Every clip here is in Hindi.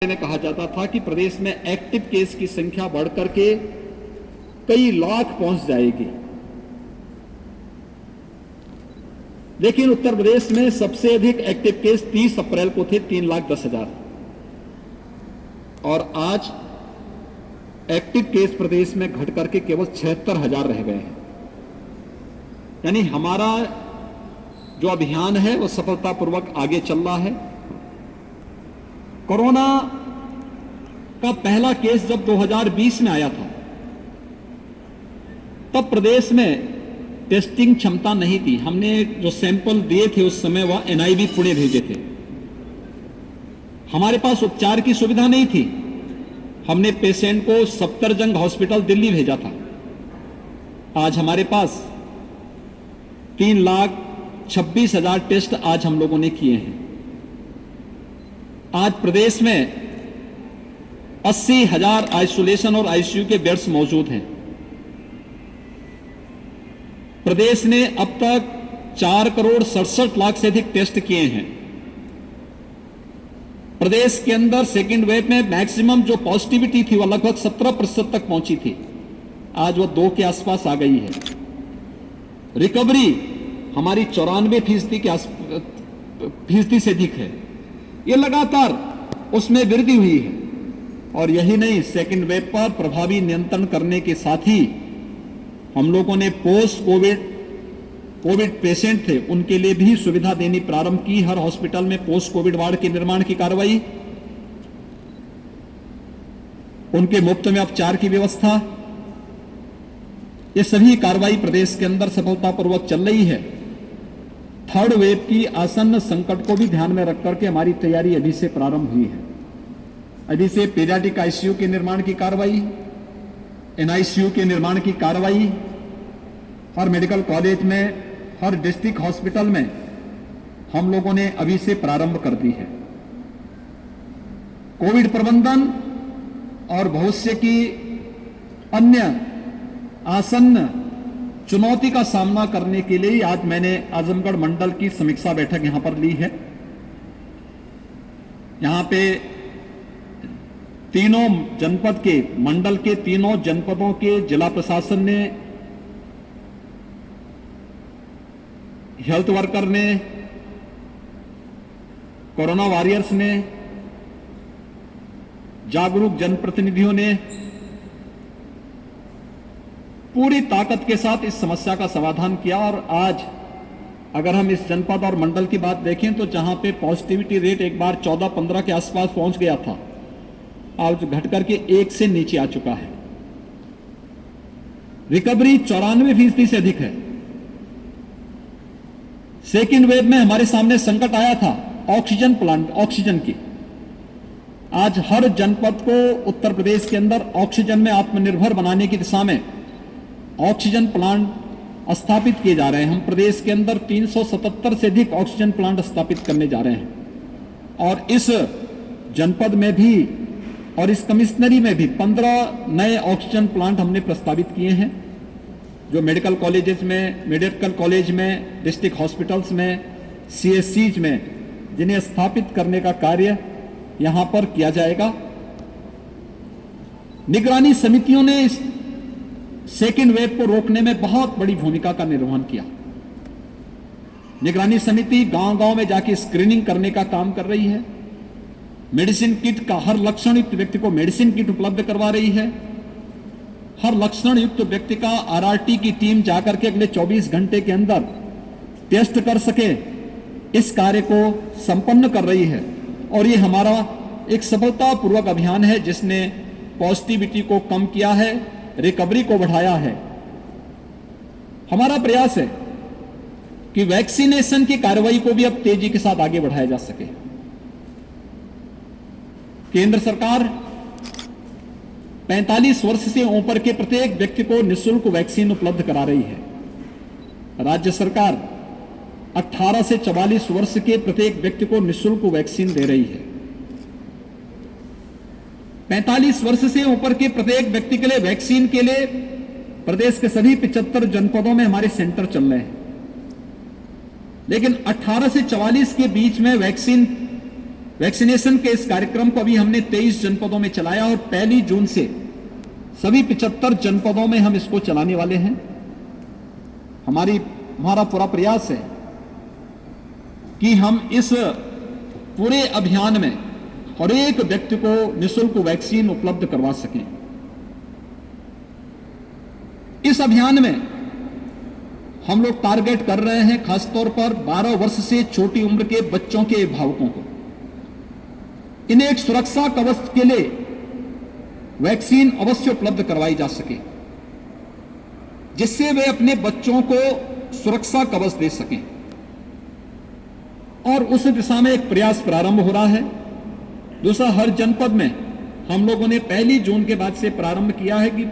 में कहा जाता था कि प्रदेश में एक्टिव केस की संख्या बढ़कर के कई लाख पहुंच जाएगी, लेकिन उत्तर प्रदेश में सबसे अधिक एक्टिव केस 30 अप्रैल को थे 3,10,000 और आज एक्टिव केस प्रदेश में घट करके केवल 76,000 रह गए हैं। यानी हमारा जो अभियान है वो सफलतापूर्वक आगे चल रहा है। कोरोना का पहला केस जब 2020 में आया था तब प्रदेश में टेस्टिंग क्षमता नहीं थी। हमने जो सैंपल दिए थे उस समय वह एनआईवी पुणे भेजे थे। हमारे पास उपचार की सुविधा नहीं थी। हमने पेशेंट को सफदरजंग हॉस्पिटल दिल्ली भेजा था। आज हमारे पास 3,26,000 टेस्ट आज हम लोगों ने किए हैं। आज प्रदेश में 80,000 आइसोलेशन और आईसीयू के बेड्स मौजूद हैं। प्रदेश ने अब तक 4,67,00,000 से अधिक टेस्ट किए हैं। प्रदेश के अंदर सेकेंड वेव में मैक्सिमम जो पॉजिटिविटी थी वह लगभग 17% तक पहुंची थी, आज वह 2 के आसपास आ गई है। रिकवरी हमारी 94% से अधिक है। ये लगातार उसमें वृद्धि हुई है। और यही नहीं, सेकेंड वेव पर प्रभावी नियंत्रण करने के साथ ही हम लोगों ने पोस्ट कोविड पेशेंट थे उनके लिए भी सुविधा देनी प्रारंभ की। हर हॉस्पिटल में पोस्ट कोविड वार्ड के निर्माण की कार्रवाई, उनके मुफ्त में उपचार की व्यवस्था, ये सभी कार्रवाई प्रदेश के अंदर सफलतापूर्वक चल रही है। थर्ड वेव की आसन्न संकट को भी ध्यान में रखकर के हमारी तैयारी अभी से प्रारंभ हुई है। अभी से पीडियाट्रिक आईसीयू के निर्माण की कार्रवाई, एनआईसीयू के निर्माण की कार्रवाई हर मेडिकल कॉलेज में, हर डिस्ट्रिक्ट हॉस्पिटल में हम लोगों ने अभी से प्रारंभ कर दी है। कोविड प्रबंधन और भविष्य की अन्य आसन्न चुनौती का सामना करने के लिए आज मैंने आजमगढ़ मंडल की समीक्षा बैठक यहां पर ली है। यहां पे तीनों जनपद के, मंडल के तीनों जनपदों के जिला प्रशासन ने, हेल्थ वर्कर ने, कोरोना वॉरियर्स ने, जागरूक जनप्रतिनिधियों ने पूरी ताकत के साथ इस समस्या का समाधान किया। और आज अगर हम इस जनपद और मंडल की बात देखें तो जहां पे पॉजिटिविटी रेट एक बार 14-15 के आसपास पहुंच गया था, आज घट करके 1 से नीचे आ चुका है। रिकवरी 94% से अधिक है। सेकेंड वेव में हमारे सामने संकट आया था ऑक्सीजन प्लांट, ऑक्सीजन की। आज हर जनपद को उत्तर प्रदेश के अंदर ऑक्सीजन में आत्मनिर्भर बनाने की दिशा में ऑक्सीजन प्लांट स्थापित किए जा रहे हैं। हम प्रदेश के अंदर 377 से अधिक ऑक्सीजन प्लांट स्थापित करने जा रहे हैं। और इस जनपद में भी और इस कमिश्नरी में भी 15 नए ऑक्सीजन प्लांट हमने प्रस्तावित किए हैं, जो मेडिकल कॉलेज में, डिस्ट्रिक्ट हॉस्पिटल्स में, सीएससीज में, जिन्हें स्थापित करने का कार्य यहां पर किया जाएगा। निगरानी समितियों ने इस सेकेंड वेव को रोकने में बहुत बड़ी भूमिका का निर्वहन किया। निगरानी समिति गांव-गांव में जाके स्क्रीनिंग करने का काम कर रही है। मेडिसिन किट का, हर लक्षण युक्त व्यक्ति को मेडिसिन किट उपलब्ध करवा रही है। हर लक्षण युक्त व्यक्ति का आरआरटी की टीम जाकर के अगले 24 घंटे के अंदर टेस्ट कर सके, इस कार्य को संपन्न कर रही है। और ये हमारा एक सफलतापूर्वक अभियान है जिसने पॉजिटिविटी को कम किया है, रिकवरी को बढ़ाया है। हमारा प्रयास है कि वैक्सीनेशन की कार्रवाई को भी अब तेजी के साथ आगे बढ़ाया जा सके। केंद्र सरकार 45 वर्ष से ऊपर के प्रत्येक व्यक्ति को निःशुल्क वैक्सीन उपलब्ध करा रही है। राज्य सरकार 18 से 44 वर्ष के प्रत्येक व्यक्ति को निःशुल्क वैक्सीन दे रही है। 45 वर्ष से ऊपर के प्रत्येक व्यक्ति के लिए वैक्सीन के लिए प्रदेश के सभी 75 जनपदों में हमारे सेंटर चल रहे हैं। लेकिन 18 से 44 के बीच में वैक्सीन वैक्सीनेशन के इस कार्यक्रम को अभी हमने 23 जनपदों में चलाया और 1 जून से सभी 75 जनपदों में हम इसको चलाने वाले हैं। हमारा पूरा प्रयास है कि हम इस पूरे अभियान में हर एक व्यक्ति को निःशुल्क वैक्सीन उपलब्ध करवा सकें। इस अभियान में हम लोग टारगेट कर रहे हैं खासतौर पर 12 वर्ष से छोटी उम्र के बच्चों के अभिभावकों को। इन्हें एक सुरक्षा कवच के लिए वैक्सीन अवश्य उपलब्ध करवाई जा सके, जिससे वे अपने बच्चों को सुरक्षा कवच दे सकें। और उस दिशा में एक प्रयास प्रारंभ हो रहा है। दूसरा, हर जनपद में हम लोगों ने 1 जून के बाद से प्रारंभ किया है कि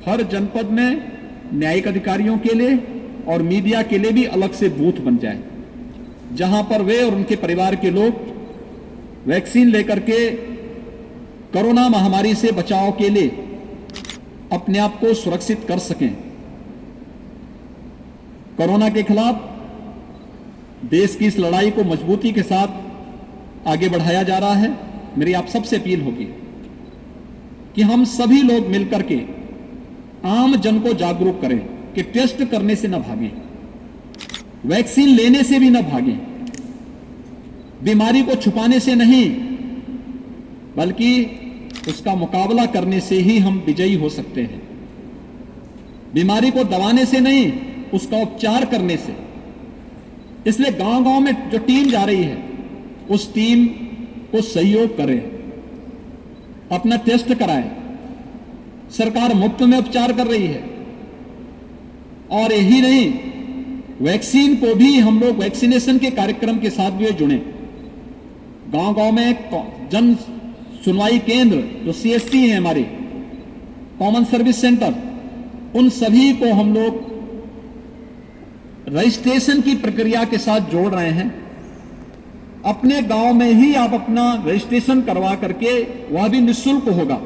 हर जनपद में न्यायिक अधिकारियों के लिए और मीडिया के लिए भी अलग से बूथ बन जाए, जहां पर वे और उनके परिवार के लोग वैक्सीन लेकर के कोरोना महामारी से बचाव के लिए अपने आप को सुरक्षित कर सकें। कोरोना के खिलाफ देश की इस लड़ाई को मजबूती के साथ आगे बढ़ाया जा रहा है। मेरी आप सबसे अपील होगी कि हम सभी लोग मिलकर के आम जन को जागरूक करें कि टेस्ट करने से न भागें, वैक्सीन लेने से भी न भागें, बीमारी को छुपाने से नहीं बल्कि उसका मुकाबला करने से ही हम विजयी हो सकते हैं। बीमारी को दबाने से नहीं, उसका उपचार करने से। इसलिए गांव-गांव में जो टीम जा रही है उस टीम को सहयोग करें, अपना टेस्ट कराएं। सरकार मुफ्त में उपचार कर रही है और यही नहीं, वैक्सीन को भी हम लोग वैक्सीनेशन के कार्यक्रम के साथ भी जुड़े। गांव-गांव में जन सुनवाई केंद्र जो CSC हैं हमारे, कॉमन सर्विस सेंटर, उन सभी को हम लोग रजिस्ट्रेशन की प्रक्रिया के साथ जोड़ रहे हैं। अपने गांव में ही आप अपना रजिस्ट्रेशन करवा करके, वह भी निःशुल्क होगा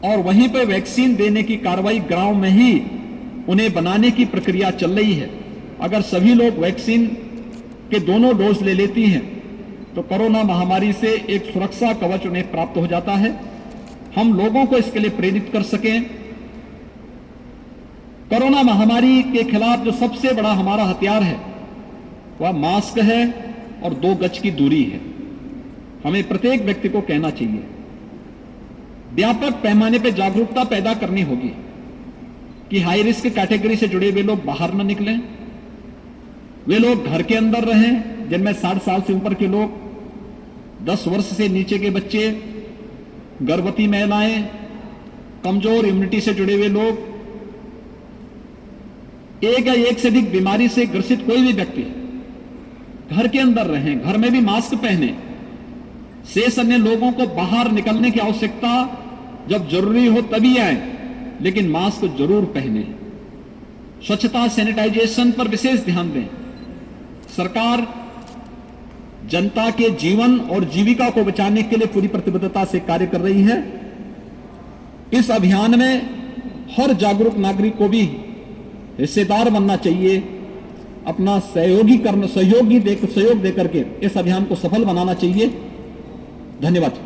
और वहीं पर वैक्सीन देने की कार्रवाई गांव में ही उन्हें बनाने की प्रक्रिया चल रही है। अगर सभी लोग वैक्सीन के दोनों डोज ले लेती हैं तो कोरोना महामारी से एक सुरक्षा कवच उन्हें प्राप्त हो जाता है। हम लोगों को इसके लिए प्रेरित कर सकें। कोरोना महामारी के खिलाफ जो सबसे बड़ा हमारा हथियार है वह मास्क है और 2 गज की दूरी है। हमें प्रत्येक व्यक्ति को कहना चाहिए, व्यापक पैमाने पर जागरूकता पैदा करनी होगी कि हाई रिस्क कैटेगरी से जुड़े हुए लोग बाहर न निकलें, वे लोग घर के अंदर रहें, जिनमें 60 साल से ऊपर के लोग, 10 वर्ष से नीचे के बच्चे, गर्भवती महिलाएं, कमजोर इम्यूनिटी से जुड़े हुए लोग, एक या एक से अधिक बीमारी से ग्रसित कोई भी व्यक्ति घर के अंदर रहें, घर में भी मास्क पहने। शेष अन्य लोगों को बाहर निकलने की आवश्यकता जब जरूरी हो तभी आए, लेकिन मास्क जरूर पहने। स्वच्छता सैनिटाइजेशन पर विशेष ध्यान दें। सरकार जनता के जीवन और जीविका को बचाने के लिए पूरी प्रतिबद्धता से कार्य कर रही है। इस अभियान में हर जागरूक नागरिक को भी हिस्सेदार बनना चाहिए, अपना सहयोग देकर के इस अभियान को सफल बनाना चाहिए। धन्यवाद।